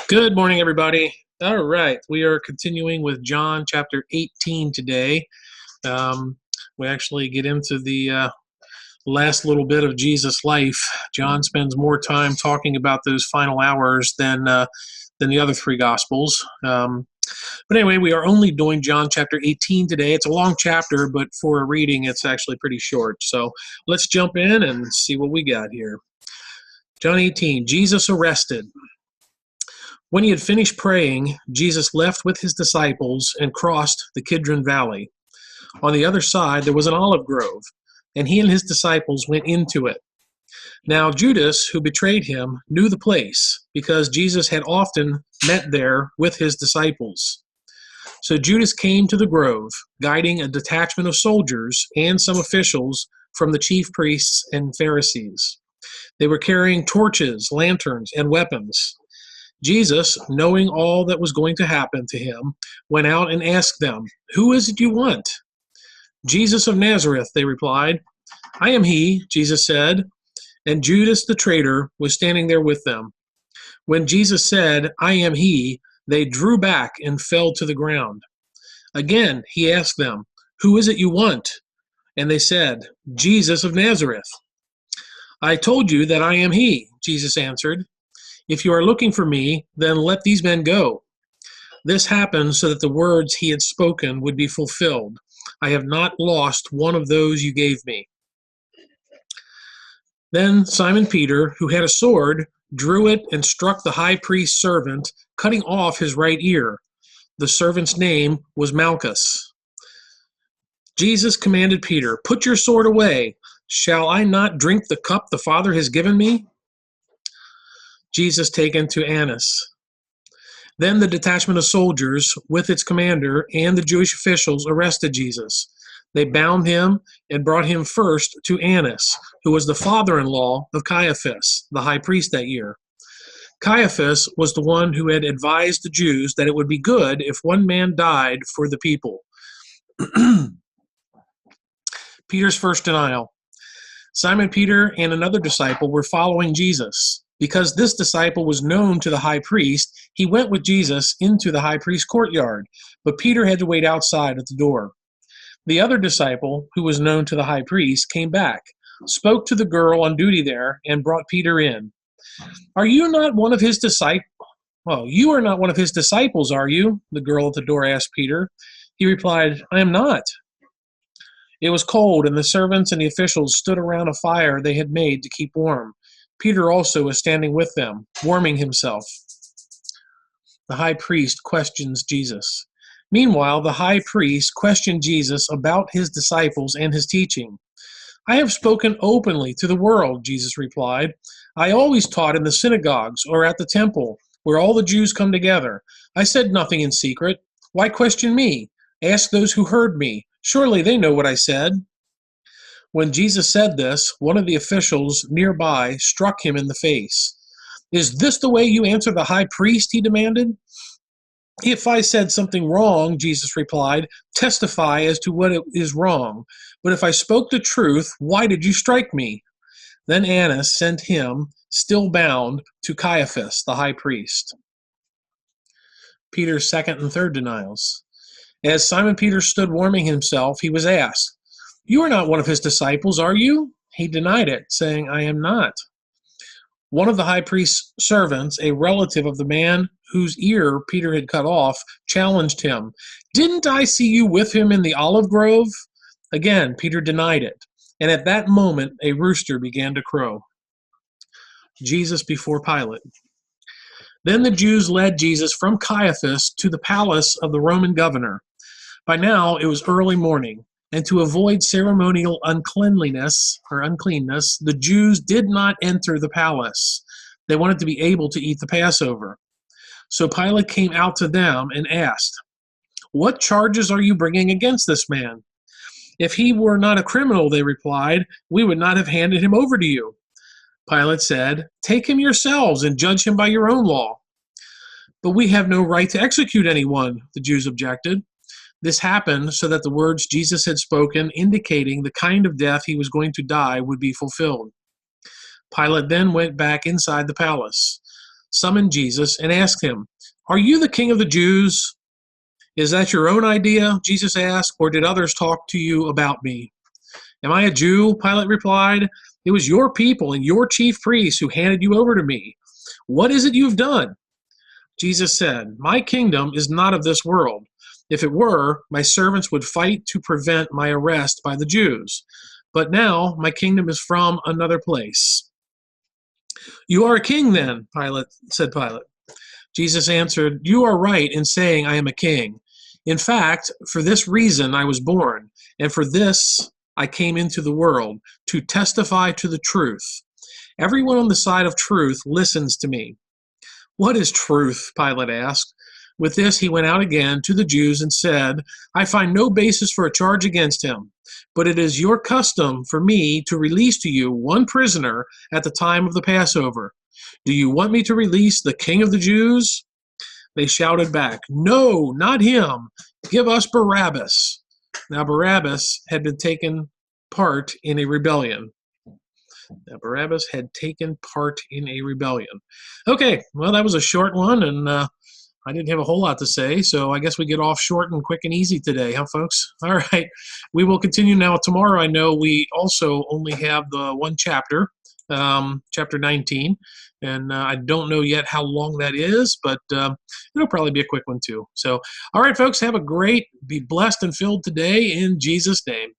Good morning, everybody. All right, we are continuing with John chapter 18 today. Um, we actually get into the last little bit of Jesus' life. John spends more time talking about those final hours than the other three Gospels. But anyway, we are only doing John chapter 18 today. It's a long chapter, but for a reading, it's actually pretty short. So let's jump in and see what we got here. John 18, Jesus arrested. When he had finished praying, Jesus left with his disciples and crossed the Kidron Valley. On the other side, there was an olive grove, and he and his disciples went into it. Now, Judas, who betrayed him, knew the place, because Jesus had often met there with his disciples. So Judas came to the grove, guiding a detachment of soldiers and some officials from the chief priests and Pharisees. They were carrying torches, lanterns, and weapons. Jesus, knowing all that was going to happen to him, went out and asked them, "Who is it you want?" "Jesus of Nazareth," they replied. "I am he," Jesus said, and Judas the traitor was standing there with them. When Jesus said, "I am he," they drew back and fell to the ground. Again, he asked them, "Who is it you want?" And they said, "Jesus of Nazareth." "I told you that I am he," Jesus answered. "If you are looking for me, then let these men go." This happened so that the words he had spoken would be fulfilled. "I have not lost one of those you gave me." Then Simon Peter, who had a sword, drew it and struck the high priest's servant, cutting off his right ear. The servant's name was Malchus. Jesus commanded Peter, "Put your sword away. Shall I not drink the cup the Father has given me?" Jesus taken to Annas. Then the detachment of soldiers, with its commander and the Jewish officials, arrested Jesus. They bound him and brought him first to Annas, who was the father-in-law of Caiaphas, the high priest that year. Caiaphas was the one who had advised the Jews that it would be good if one man died for the people. Peter's first denial. Simon Peter and another disciple were following Jesus. Because this disciple was known to the high priest, he went with Jesus into the high priest's courtyard, but Peter had to wait outside at the door. The other disciple, who was known to the high priest, came back, spoke to the girl on duty there, and brought Peter in. "Are you not one of his disciples?" "Well, you are not one of his disciples, are you?" the girl at the door asked Peter. He replied, "I am not." It was cold, and the servants and the officials stood around a fire they had made to keep warm. Peter also was standing with them, warming himself. The high priest questions Jesus. Meanwhile, the high priest questioned Jesus about his disciples and his teaching. "I have spoken openly to the world," Jesus replied. "I always taught in the synagogues or at the temple, where all the Jews come together. I said nothing in secret. Why question me? Ask those who heard me. Surely they know what I said." When Jesus said this, one of the officials nearby struck him in the face. "Is this the way you answer the high priest?" he demanded. "If I said something wrong," Jesus replied, "testify as to what is wrong. But if I spoke the truth, why did you strike me?" Then Annas sent him, still bound, to Caiaphas, the high priest. Peter's second and third denials. As Simon Peter stood warming himself, he was asked, "You are not one of his disciples, are you?" He denied it, saying, "I am not." One of the high priest's servants, a relative of the man whose ear Peter had cut off, challenged him. "Didn't I see you with him in the olive grove?" Again, Peter denied it, and at that moment a rooster began to crow. Jesus before Pilate. Then the Jews led Jesus from Caiaphas to the palace of the Roman governor. By now it was early morning, and to avoid ceremonial uncleanness, the Jews did not enter the palace. They wanted to be able to eat the Passover. So Pilate came out to them and asked, "What charges are you bringing against this man?" "If he were not a criminal," they replied, "we would not have handed him over to you." Pilate said, "Take him yourselves and judge him by your own law." "But we have no right to execute anyone," the Jews objected. This happened so that the words Jesus had spoken, indicating the kind of death he was going to die, would be fulfilled. Pilate then went back inside the palace. summoned Jesus and asked him, "Are you the king of the Jews?" "Is that your own idea?" Jesus asked, "or did others talk to you about me?" "Am I a Jew?" Pilate replied. "It was your people and your chief priests who handed you over to me. What is it you've done?" Jesus said, "My kingdom is not of this world. If it were, my servants would fight to prevent my arrest by the Jews. But now my kingdom is from another place." "You are a king then," said Pilate. Jesus answered, "You are right in saying I am a king. In fact, for this reason I was born, and for this I came into the world, to testify to the truth. Everyone on the side of truth listens to me." "What is truth?" Pilate asked. With this, he went out again to the Jews and said, "I find no basis for a charge against him, but it is your custom for me to release to you one prisoner at the time of the Passover. Do you want me to release the king of the Jews?" They shouted back, "No, not him. Give us Barabbas." Now Barabbas had been taken part in a rebellion. Barabbas had taken part in a rebellion. Okay, well, that was a short one, and I didn't have a whole lot to say, so I guess we get off short and quick and easy today, huh, folks? All right, we will continue now. Tomorrow, I know we also only have the one chapter, chapter 19, and I don't know yet how long that is, but it'll probably be a quick one too. So, all right, folks, have a great, be blessed and filled today in Jesus' name.